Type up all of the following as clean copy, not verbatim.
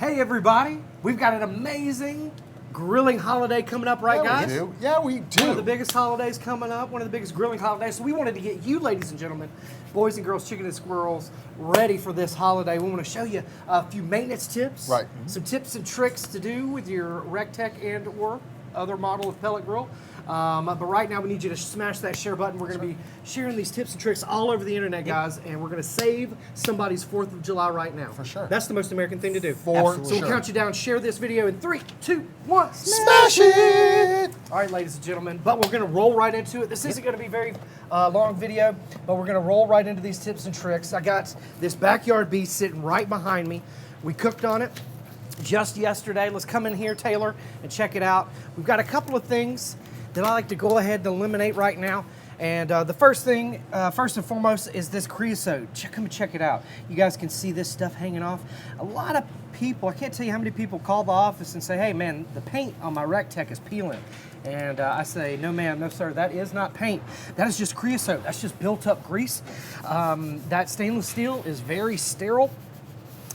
Hey everybody, we've got an amazing grilling holiday coming up, right guys? We do. Yeah, we do. One of the biggest holidays coming up, one of the biggest grilling holidays. So we wanted to get you, ladies and gentlemen, boys and girls, chicken and squirrels, ready for this holiday. We want to show you a few maintenance tips, Right. Some tips and tricks to do with your recteq and or other model of pellet grill. But right now we need you to smash that share button. We're going to be sharing these tips and tricks all over the internet, guys, and we're going to save somebody's 4th of July right now. For sure. That's the most American thing to do. For So we'll count you down. Share this video in 3, 2, 1. Smash it! All right, ladies and gentlemen, but we're going to roll right into it. This isn't going to be a very long video, but we're going to roll right into these tips and tricks. I got this backyard beef sitting right behind me. We cooked on it just yesterday. Let's come in here, Taylor, and check it out. We've got a couple of things that I like to go ahead and eliminate right now. And the first thing, first and foremost, is this creosote. Come and check it out. You guys can see this stuff hanging off. A lot of people, I can't tell you how many people call the office and say, hey man, the paint on my recteq is peeling. And I say, no ma'am, no sir, that is not paint. That is just creosote. That's just built up grease. That stainless steel is very sterile,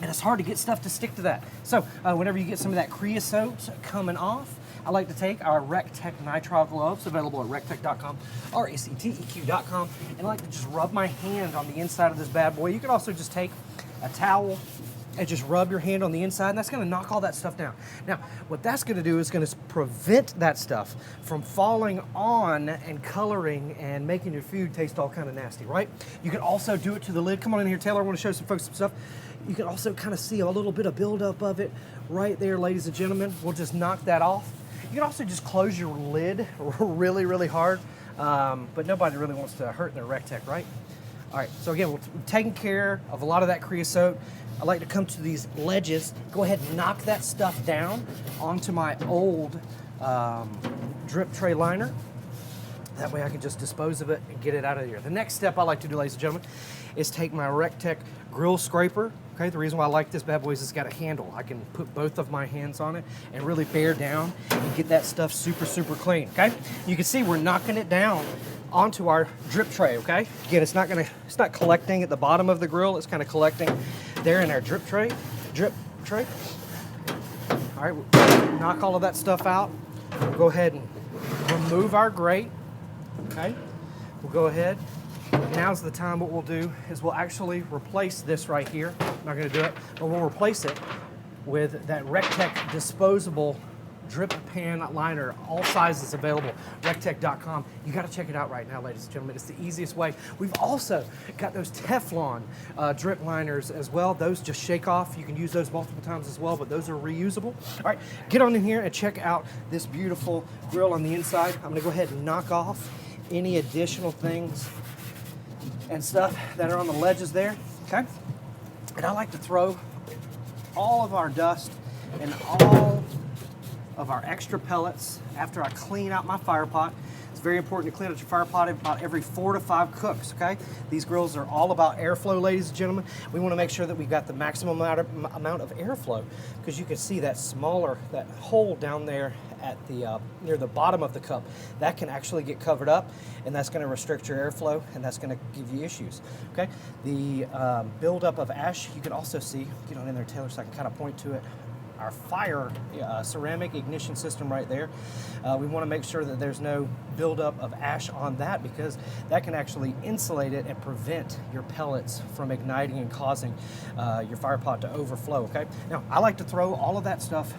and it's hard to get stuff to stick to that. So whenever you get some of that creosote coming off, I like to take our recteq nitrile gloves, available at recteq.com, recteq.com, and I like to just rub my hand on the inside of this bad boy. You can also just take a towel and just rub your hand on the inside, and that's gonna knock all that stuff down. Now, what that's gonna do is gonna prevent that stuff from falling on and coloring and making your food taste all kind of nasty, right? You can also do it to the lid. Come on in here, Taylor, I wanna show some folks some stuff. You can also kind of see a little bit of buildup of it right there, ladies and gentlemen. We'll just knock that off. You can also just close your lid really, really hard, but nobody really wants to hurt their recteq, right? All right, so again, we're taking care of a lot of that creosote. I like to come to these ledges, go ahead and knock that stuff down onto my old drip tray liner. That way I can just dispose of it and get it out of here. The next step I like to do, ladies and gentlemen, is take my recteq grill scraper. Okay, the reason why I like this bad boy is it's got a handle. I can put both of my hands on it and really bear down and get that stuff super, super clean, okay? You can see we're knocking it down onto our drip tray, okay? Again, it's not collecting at the bottom of the grill, it's kind of collecting there in our drip tray. All right, we'll knock all of that stuff out. We'll go ahead and remove our grate, okay? We'll go ahead. Now's the time. What we'll do is we'll actually replace this right here. I'm not going to do it, but we'll replace it with that recteq disposable drip pan liner. All sizes available. recteq.com. You got to check it out right now, ladies and gentlemen. It's the easiest way. We've also got those Teflon drip liners as well. Those just shake off. You can use those multiple times as well, but those are reusable. All right, get on in here and check out this beautiful grill on the inside. I'm going to go ahead and knock off any additional things and stuff that are on the ledges there, okay? And I like to throw all of our dust and all of our extra pellets after I clean out my fire pot. It's very important to clean out your fire pot about every 4 to 5 cooks, okay? These grills are all about airflow, ladies and gentlemen. We want to make sure that we've got the maximum amount of airflow, because you can see that that hole down there at the near the bottom of the cup. That can actually get covered up, and that's going to restrict your airflow, and that's going to give you issues, okay? The buildup of ash, you can also see, get on in there, Taylor, so I can kind of point to it. Our fire ceramic ignition system right there. We want to make sure that there's no buildup of ash on that, because that can actually insulate it and prevent your pellets from igniting and causing your fire pot to overflow, okay? Now, I like to throw all of that stuff,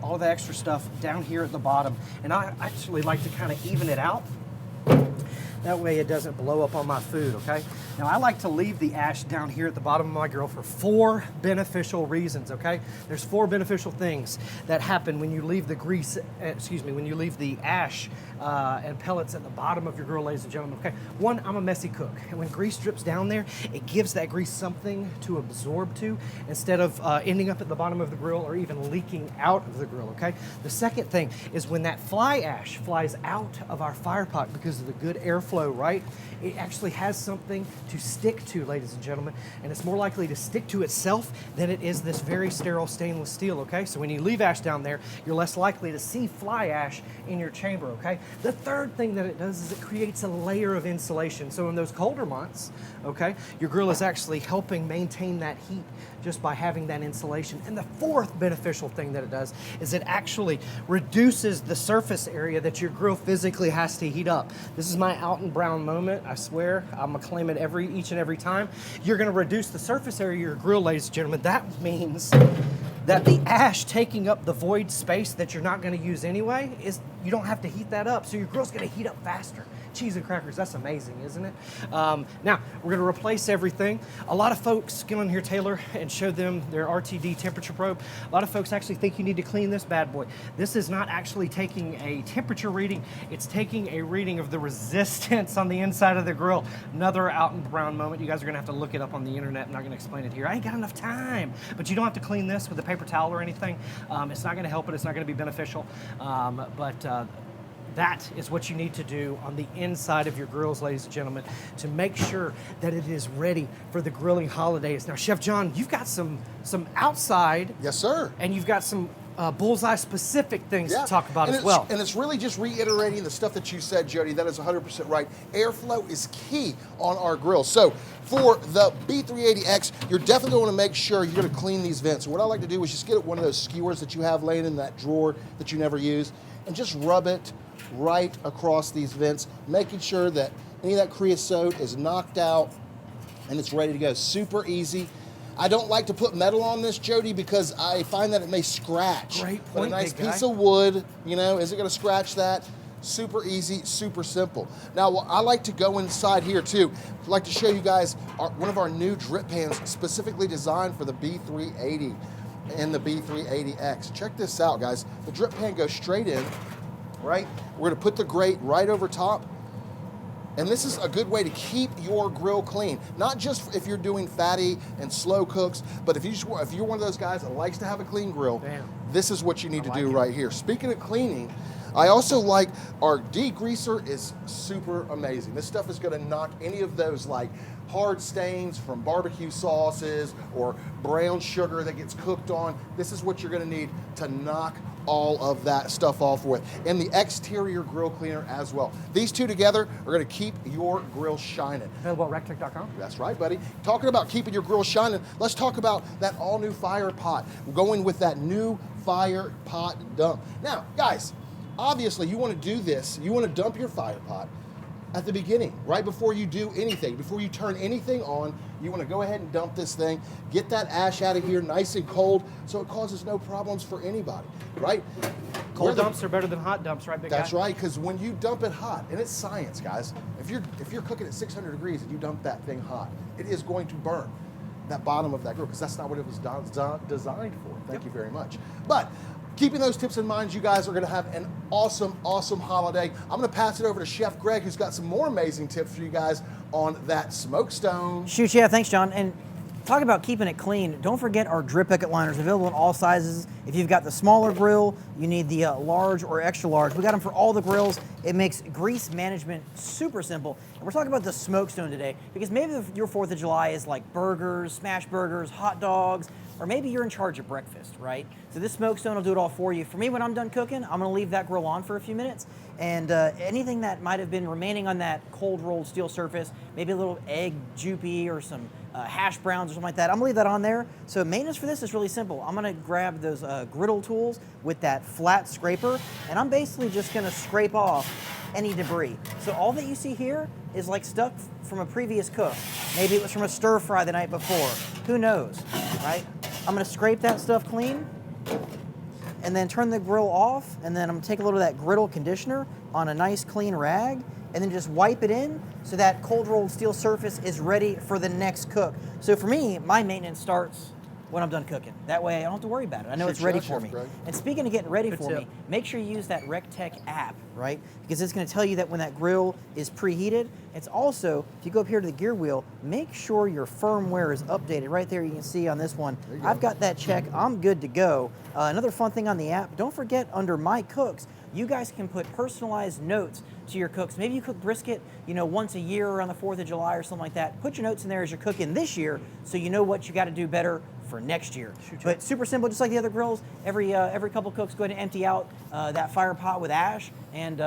all of the extra stuff down here at the bottom, and I actually like to kind of even it out. That way it doesn't blow up on my food, okay? Now I like to leave the ash down here at the bottom of my grill for 4 beneficial reasons, okay? There's 4 beneficial things that happen when you leave the when you leave the ash and pellets at the bottom of your grill, ladies and gentlemen, okay? 1, I'm a messy cook, and when grease drips down there, it gives that grease something to absorb to instead of ending up at the bottom of the grill or even leaking out of the grill, okay? The second thing is when that fly ash flies out of our fire pot because of the good airflow, right? It actually has something to stick to, ladies and gentlemen, and it's more likely to stick to itself than it is this very sterile stainless steel, okay? So when you leave ash down there, you're less likely to see fly ash in your chamber, okay? The third thing that it does is it creates a layer of insulation. So in those colder months, okay, your grill is actually helping maintain that heat just by having that insulation. And the fourth beneficial thing that it does is it actually reduces the surface area that your grill physically has to heat up. This is my out and brown moment. I swear, I'm gonna claim it each and every time. You're gonna reduce the surface area of your grill, ladies and gentlemen. That means that the ash taking up the void space that you're not gonna use anyway, you don't have to heat that up, so your grill's gonna heat up faster. Cheese and crackers, that's amazing, isn't it? Now, we're gonna replace everything. A lot of folks get on here, Taylor, and show them their RTD temperature probe. A lot of folks actually think you need to clean this bad boy. This is not actually taking a temperature reading, it's taking a reading of the resistance on the inside of the grill. Another out and brown moment. You guys are gonna have to look it up on the internet. I'm not gonna explain it here. I ain't got enough time. But you don't have to clean this with a paper towel or anything. It's not gonna help it, it's not gonna be beneficial. That is what you need to do on the inside of your grills, ladies and gentlemen, to make sure that it is ready for the grilling holidays. Now, Chef John, you've got some outside. Yes, sir. And you've got some bullseye specific things to talk about as well. And it's really just reiterating the stuff that you said, Jody. That is 100% right. Airflow is key on our grill. So for the B380X, you're definitely going to make sure you're going to clean these vents. So what I like to do is just get one of those skewers that you have laying in that drawer that you never use and just rub it right across these vents, making sure that any of that creosote is knocked out and it's ready to go. Super easy. I don't like to put metal on this, Jody, because I find that it may scratch. Great point, but a nice big guy. piece of wood, you know, is it going to scratch that? Super easy, super simple. Now, I like to go inside here too. I'd like to show you guys one of our new drip pans specifically designed for the B380 and the B380X. Check this out, guys. The drip pan goes straight in, right? We're gonna put the grate right over top. And this is a good way to keep your grill clean. Not just if you're doing fatty and slow cooks, but if you're one of those guys that likes to have a clean grill, Damn. this is what you need to do right here. Speaking of cleaning, I also like our degreaser is super amazing. This stuff is gonna knock any of those like hard stains from barbecue sauces or brown sugar that gets cooked on. This is what you're gonna need to knock all of that stuff off with. And the exterior grill cleaner as well. These two together are gonna keep your grill shining. Available at recteq.com. That's right, buddy. Talking about keeping your grill shining, let's talk about that all new fire pot. We're going with that new fire pot dump. Now, guys, obviously you wanna do this, you wanna dump your fire pot at the beginning, right before you do anything, before you turn anything on. You want to go ahead and dump this thing, get that ash out of here nice and cold so it causes no problems for anybody, right? Cold dumps are better than hot dumps, right, big guy? That's right, because when you dump it hot, and it's science, guys, if you're cooking at 600 degrees and you dump that thing hot, it is going to burn that bottom of that grill because that's not what it was designed for. Thank you very much. But keeping those tips in mind, you guys are going to have an awesome, awesome holiday. I'm going to pass it over to Chef Greg, who's got some more amazing tips for you guys on that smoke stone. Shoot, yeah, thanks, John. And talk about keeping it clean. Don't forget our drip bucket liners available in all sizes. If you've got the smaller grill, you need the large or extra large. We got them for all the grills. It makes grease management super simple. And we're talking about the smoke stone today because maybe your 4th of July is like burgers, smash burgers, hot dogs, or maybe you're in charge of breakfast, right? So this smoke stone will do it all for you. For me, when I'm done cooking, I'm gonna leave that grill on for a few minutes, and anything that might have been remaining on that cold rolled steel surface, maybe a little egg jupy or some hash browns or something like that, I'm gonna leave that on there. So maintenance for this is really simple. I'm gonna grab those griddle tools with that flat scraper, and I'm basically just gonna scrape off any debris. So all that you see here is like stuff from a previous cook. Maybe it was from a stir fry the night before. Who knows, right? I'm gonna scrape that stuff clean and then turn the grill off, and then I'm gonna take a little of that griddle conditioner on a nice clean rag and then just wipe it in so that cold rolled steel surface is ready for the next cook. So for me, my maintenance starts when I'm done cooking. That way I don't have to worry about it. I know it's ready for me. And speaking of getting ready for me, make sure you use that recteq app, right? Because it's gonna tell you that when that grill is preheated. It's also, if you go up here to the gear wheel, make sure your firmware is updated. Right there you can see on this one, I've got that check, I'm good to go. Another fun thing on the app, don't forget under My Cooks, you guys can put personalized notes to your cooks. Maybe you cook brisket, once a year around the 4th of July or something like that. Put your notes in there as you're cooking this year so you know what you got to do better for next year. But super simple, just like the other grills. Every couple cooks go ahead and empty out that fire pot with ash, and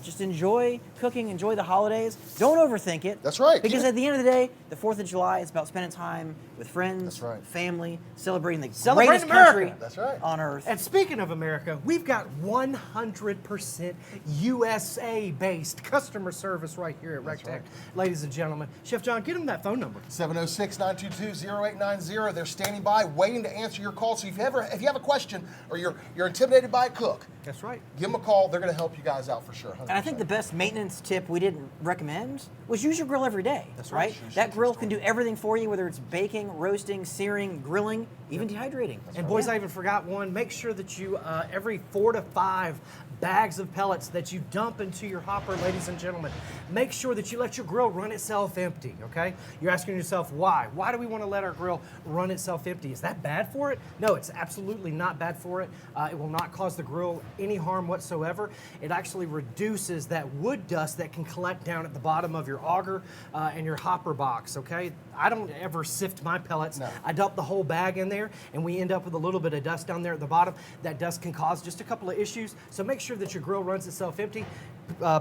just enjoy cooking, enjoy the holidays. Don't overthink it. That's right. Because at the end of the day, the 4th of July is about spending time with friends, That's right. family, celebrating the Celebrating greatest America. country That's right. on earth. And speaking of America, we've got 100% USA-based customer service right here at recteq. right. Ladies and gentlemen, Chef John, get them that phone number. 706-922-0890. They're standing by, waiting to answer your call. So if you have a question or you're intimidated by a cook, That's right. give them a call. They're going to help you guys out for sure. 100%. And I think the best maintenance tip we didn't recommend was use your grill every day. That's right. That grill can do everything for you, whether it's baking, roasting, searing, grilling, even dehydrating. And boys, I even forgot one. Make sure that you, every 4 to 5 bags of pellets that you dump into your hopper, ladies and gentlemen, make sure that you let your grill run itself empty, okay? You're asking yourself, why? Why do we want to let our grill run itself empty? Is that bad for it? No, it's absolutely not bad for it. It will not cause the grill any harm whatsoever. It actually reduces that wood dust that can collect down at the bottom of your auger and your hopper box, okay? I don't ever sift my pellets. No. I dump the whole bag in there, and we end up with a little bit of dust down there at the bottom. That dust can cause just a couple of issues. So make sure that your grill runs itself empty.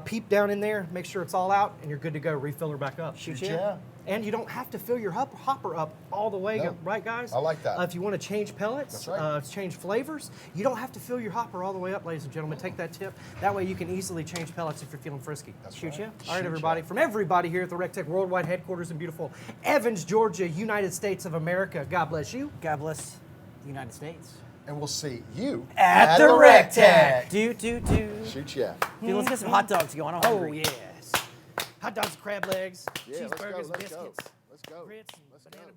Peep down in there, make sure it's all out, and you're good to go. Refill her back up. Shoot Yeah. And you don't have to fill your hopper up all the way, No. right, guys? I like that. If you want to change pellets, That's right. change flavors, you don't have to fill your hopper all the way up, ladies and gentlemen. Take that tip. That way you can easily change pellets if you're feeling frisky. That's Shoot right. ya. All right, Shoot everybody. ya. From everybody here at the recteq Worldwide Headquarters in beautiful Evans, Georgia, United States of America. God bless you. God bless the United States. And we'll see you At the recteq. Do. Shoot ya. Dude, let's get some hot dogs going. I'm Oh, hungry. yes. Hot dogs, crab legs, Yeah, let's go, cheeseburgers, let's go. biscuits, Let's go. grits, Let's banana go.